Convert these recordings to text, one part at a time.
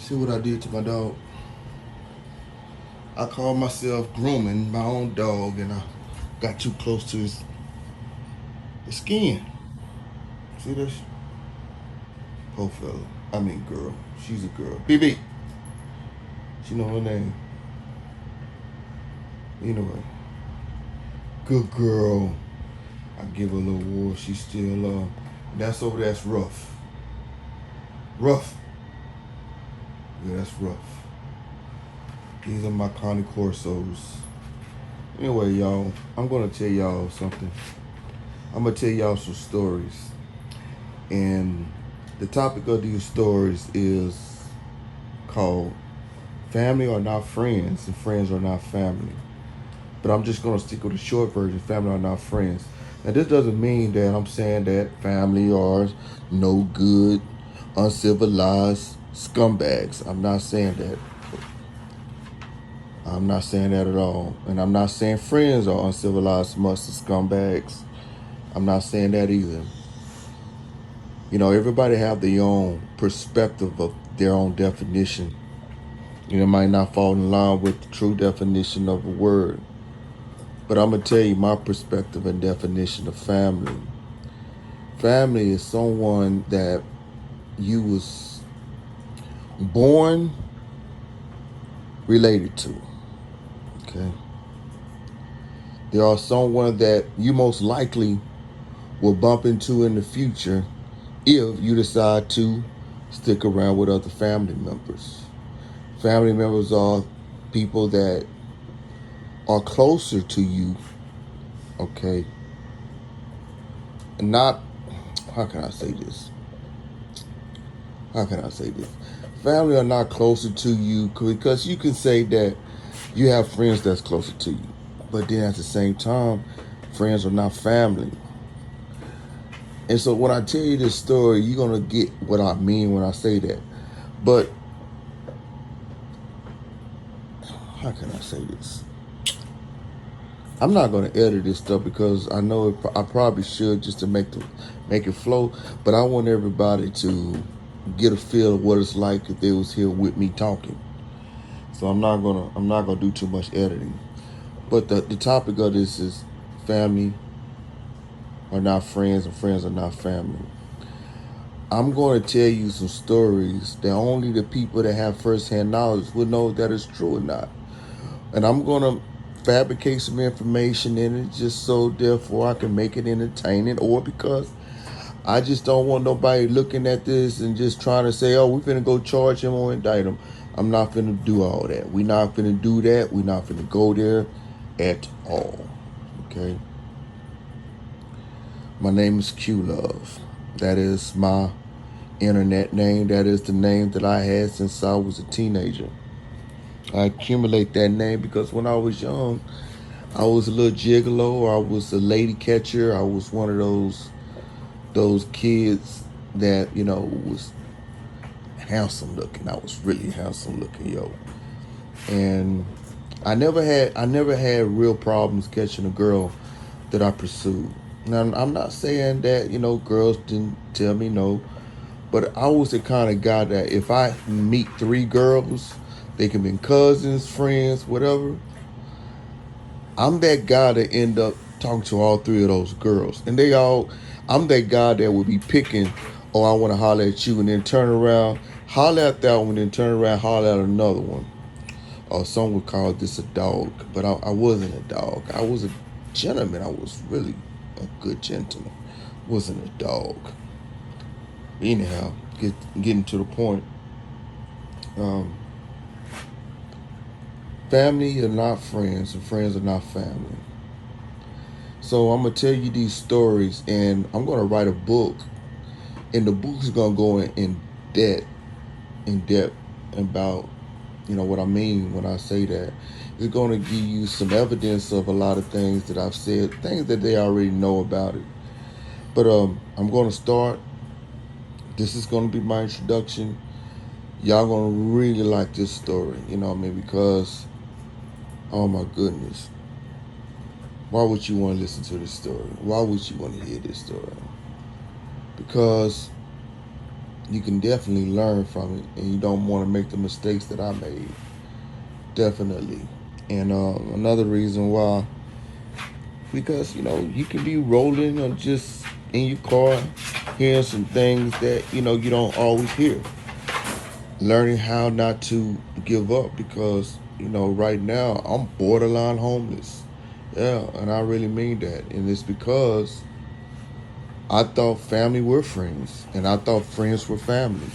See what I did to my dog? I called myself grooming my own dog and I got too close to his skin. See this? Poor fella. I mean girl. She's a girl. BB. She know her name. Anyway. Good girl. I give her a little war. She's still that's over there, that's rough. Rough. Yeah, that's rough. These are my Connie Corsos. Anyway, y'all, I'm gonna tell y'all something. I'm gonna tell y'all some stories. And the topic of these stories is called Family Are Not Friends and Friends Are Not Family. But I'm just gonna stick with the short version, family are not friends. Now this doesn't mean that I'm saying that family are no good, uncivilized scumbags. I'm not saying that. I'm not saying that at all. And I'm not saying friends are uncivilized mustard scumbags. I'm not saying that either. You know, everybody have their own perspective of their own definition. You know, it might not fall in line with the true definition of a word. But I'm going to tell you my perspective and definition of family. Family is someone that you was born related to. Okay. There are someone that you most likely will bump into in the future if you decide to stick around with other family members. Family members are people that are closer to you, okay? Not, how can I say this? How can I say this? Family are not closer to you because you can say that you have friends that's closer to you. But then at the same time, friends are not family. And so when I tell you this story, you're going to get what I mean when I say that. But how can I say this? I'm not going to edit this stuff because I know I probably should just to make it flow. But I want everybody to get a feel of what it's like if they was here with me talking. So I'm not gonna do too much editing. But the topic of this is family are not friends and friends are not family. I'm going to tell you some stories that only the people that have firsthand knowledge will know that it's true or not. And I'm going to fabricate some information in it just so therefore I can make it entertaining, or because I just don't want nobody looking at this and just trying to say, oh, we're finna go charge him or indict him. I'm not finna do all that. We're not finna do that. We're not finna go there at all. Okay? My name is Q Love. That is my internet name. That is the name that I had since I was a teenager. I accumulate that name because when I was young, I was a little gigolo. I was a lady catcher. I was one of those kids that, you know, was handsome looking. I was really handsome looking, yo. And I never had real problems catching a girl that I pursued. Now I'm not saying that, you know, girls didn't tell me no, but I was the kind of guy that if I meet 3 girls, they can be cousins, friends, whatever. I'm that guy that end up talking to all 3 of those girls. And I'm that guy that would be picking, oh, I want to holler at you, and then turn around, holler at that one, then turn around, holler at another one. Or some would call this a dog, but I wasn't a dog. I was a gentleman. I was really a good gentleman. Wasn't a dog. Anyhow, getting to the point. Family are not friends, and friends are not family. So I'm gonna tell you these stories, and I'm gonna write a book, and the book is gonna go in depth about, you know, what I mean when I say that. It's gonna give you some evidence of a lot of things that I've said, things that they already know about it. But I'm gonna start. This is gonna be my introduction. Y'all gonna really like this story, you know what I mean? Because, oh my goodness. Why would you want to listen to this story? Why would you want to hear this story? Because you can definitely learn from it, and you don't want to make the mistakes that I made. Definitely. And another reason why, because you can be rolling or just in your car, hearing some things that you don't always hear. Learning how not to give up, because right now I'm borderline homeless. Yeah, and I really mean that. And it's because I thought family were friends, and I thought friends were family.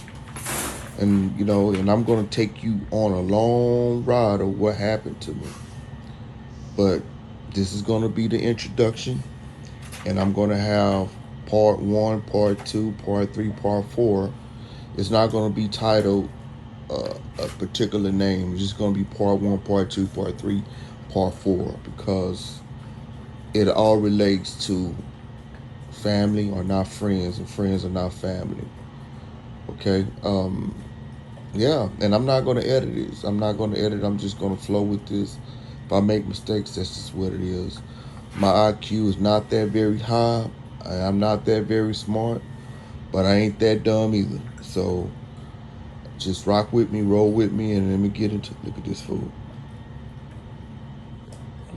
And and I'm gonna take you on a long ride of what happened to me. But this is gonna be the introduction, and I'm gonna have part one, part two, part three, part four. It's not gonna be titled a particular name. It's just gonna be part one, part two, part three, part four, because it all relates to family are not friends, and friends are not family. Okay. Yeah, and I'm not gonna edit this. I'm not gonna edit. I'm just gonna flow with this. If I make mistakes, that's just what it is. My IQ is not that very high. I'm not that very smart, but I ain't that dumb either. So just rock with me, roll with me, and let me get into. Look at this food.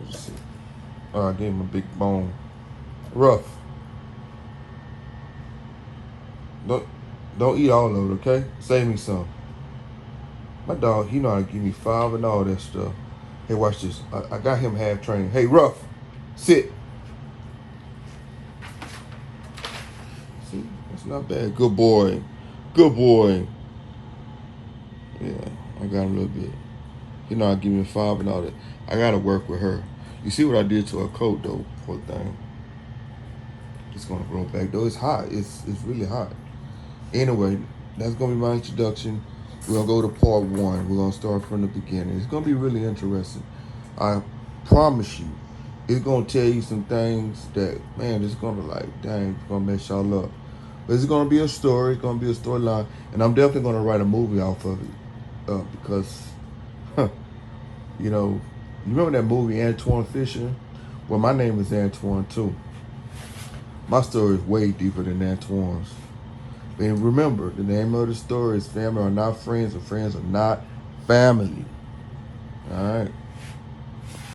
Let's see. Oh, I gave him a big bone. Rough. Don't don't eat all of it, okay? Save me some. My dog, he know how to give me five and all that stuff. Hey, watch this. I got him half trained. Hey, Rough, sit. See, that's not bad. Good boy. Good boy. Yeah, I got him a little bit. You know, I give me five and all that. I gotta work with her. You see what I did to her coat though, poor thing. It's gonna grow back though. It's hot. It's really hot. Anyway, that's gonna be my introduction. We're gonna go to part one. We're gonna start from the beginning. It's gonna be really interesting. I promise you, it's gonna tell you some things that, man, it's gonna dang, it's gonna mess y'all up. But it's gonna be a story. It's gonna be a storyline, and I'm definitely gonna write a movie off of it, because, huh, you know, you remember that movie Antoine Fisher? Well, my name is Antoine too. My story is way deeper than Antoine's. And remember, the name of the story is Family Are Not Friends, and Friends Are Not Family. All right.